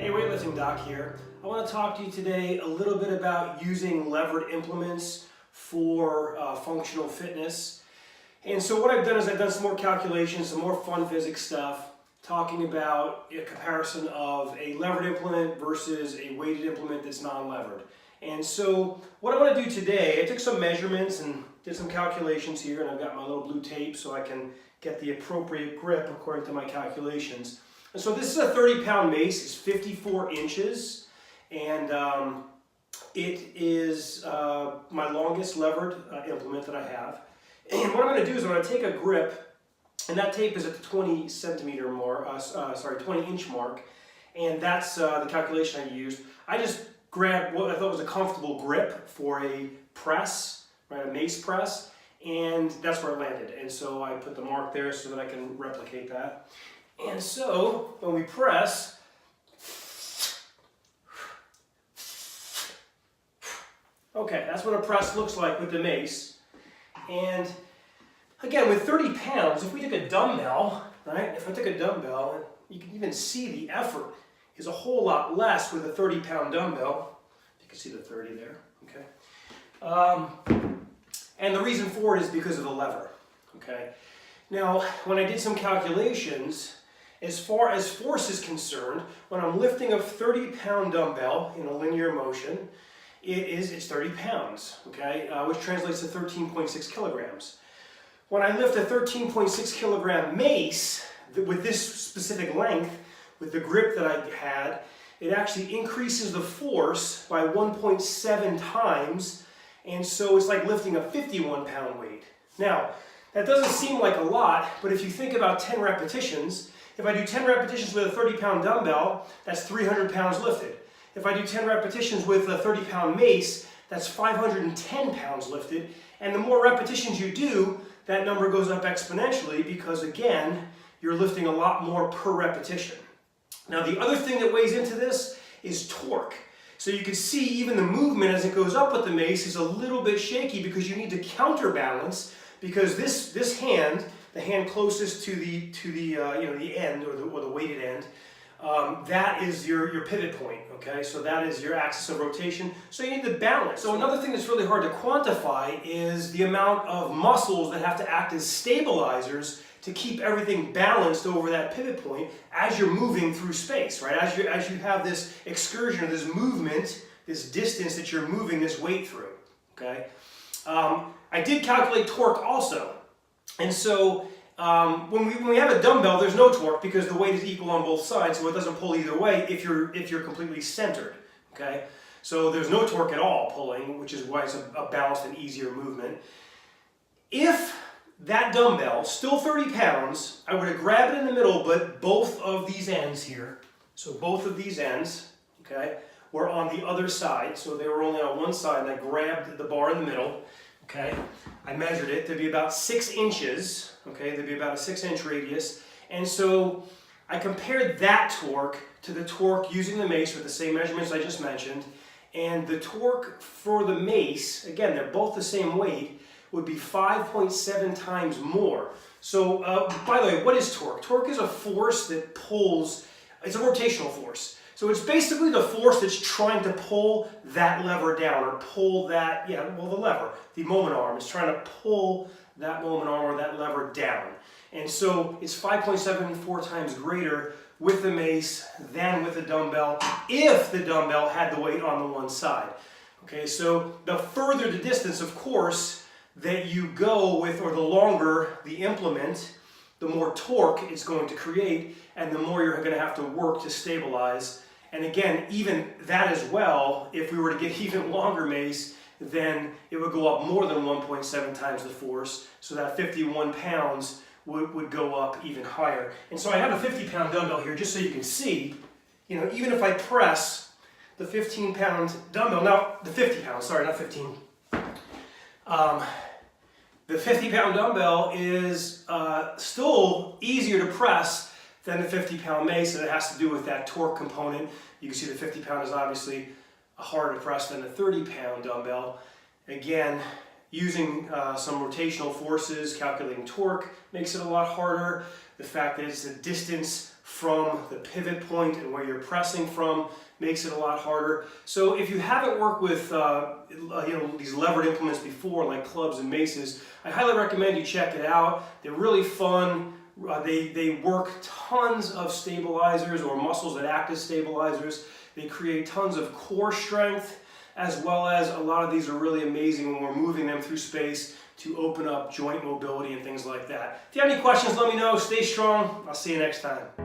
Hey, Weightlifting Doc here. I want to talk to you today a little bit about using levered implements for functional fitness. And so what I've done is I've done some more calculations, some more fun physics stuff, talking about a comparison of a levered implement versus a weighted implement that's non-levered. And so what I want to do today, I took some measurements and did some calculations here, and I've got my little blue tape so I can get the appropriate grip according to my calculations. And so this is a 30-pound mace. It's 54 inches, and it is my longest levered implement that I have. And what I'm going to do is I'm going to take a grip, and that tape is at the 20 centimeter mark, 20 inch mark, and that's the calculation I used. I just grabbed what I thought was a comfortable grip for a press, right, a mace press, and that's where it landed. And so I put the mark there so that I can replicate that. And so when we press, okay, that's what a press looks like with the mace. And again, with 30 pounds, if we took a dumbbell, right? If I took a dumbbell, you can even see the effort is a whole lot less with a 30-pound dumbbell. You can see the 30 there, okay? And the reason for it is because of the lever, okay? Now, when I did some calculations, as far as force is concerned, when I'm lifting a 30-pound dumbbell in a linear motion, it's 30 pounds, okay, which translates to 13.6 kilograms. When I lift a 13.6 kilogram mace with this specific length, with the grip that I had, it actually increases the force by 1.7 times, and so it's like lifting a 51-pound weight. Now, that doesn't seem like a lot, but if you think about 10 repetitions, if I do 10 repetitions with a 30-pound dumbbell, that's 300 pounds lifted. If I do 10 repetitions with a 30-pound mace, that's 510 pounds lifted. And the more repetitions you do, that number goes up exponentially because, again, you're lifting a lot more per repetition. Now, the other thing that weighs into this is torque. So you can see even the movement as it goes up with the mace is a little bit shaky because you need to counterbalance, because this hand, the hand closest to the end or the weighted end, that is your pivot point, okay? So that is your axis of rotation. So you need to balance. So another thing that's really hard to quantify is the amount of muscles that have to act as stabilizers to keep everything balanced over that pivot point as you're moving through space, right? As you have this excursion or this movement, this distance that you're moving this weight through, okay? I did calculate torque also. And so when we have a dumbbell, there's no torque because the weight is equal on both sides, so it doesn't pull either way if you're completely centered, okay? So there's no torque at all pulling, which is why it's a balanced and easier movement. If that dumbbell, still 30 pounds, I would have grabbed it in the middle, but both of these ends here, so both of these ends, okay, were on the other side, so they were only on one side, and I grabbed the bar in the middle. Okay, I measured it to be about 6 inches, okay, there'd be about a 6-inch radius, and so I compared that torque to the torque using the mace with the same measurements I just mentioned, and the torque for the mace, again, they're both the same weight, would be 5.7 times more. So, by the way, what is torque? Torque is a force that pulls, it's a rotational force. So it's basically the force that's trying to pull that lever down, or pull that, the lever, the moment arm is trying to pull that moment arm or that lever down. And so it's 5.74 times greater with the mace than with the dumbbell, if the dumbbell had the weight on the one side. Okay, so the further the distance, of course, that you go with, or the longer the implement, the more torque it's going to create, and the more you're going to have to work to stabilize. And again, even that as well, if we were to get even longer mace, then it would go up more than 1.7 times the force, so that 51 pounds would go up even higher. And so I have a 50-pound dumbbell here, just so you can see, even if I press the 15-pound dumbbell, now the 50 pounds, sorry, not 15. The 50-pound dumbbell is still easier to press than the 50-pound mace, and it has to do with that torque component. You can see the 50-pound is obviously harder to press than the 30-pound dumbbell. Again, using some rotational forces, calculating torque makes it a lot harder. The fact that it's a distance from the pivot point and where you're pressing from makes it a lot harder. So if you haven't worked with these levered implements before, like clubs and maces, I highly recommend you check it out. They're really fun. They work tons of stabilizers or muscles that act as stabilizers. They create tons of core strength, as well as a lot of these are really amazing when we're moving them through space to open up joint mobility and things like that. If you have any questions, let me know. Stay strong. I'll see you next time.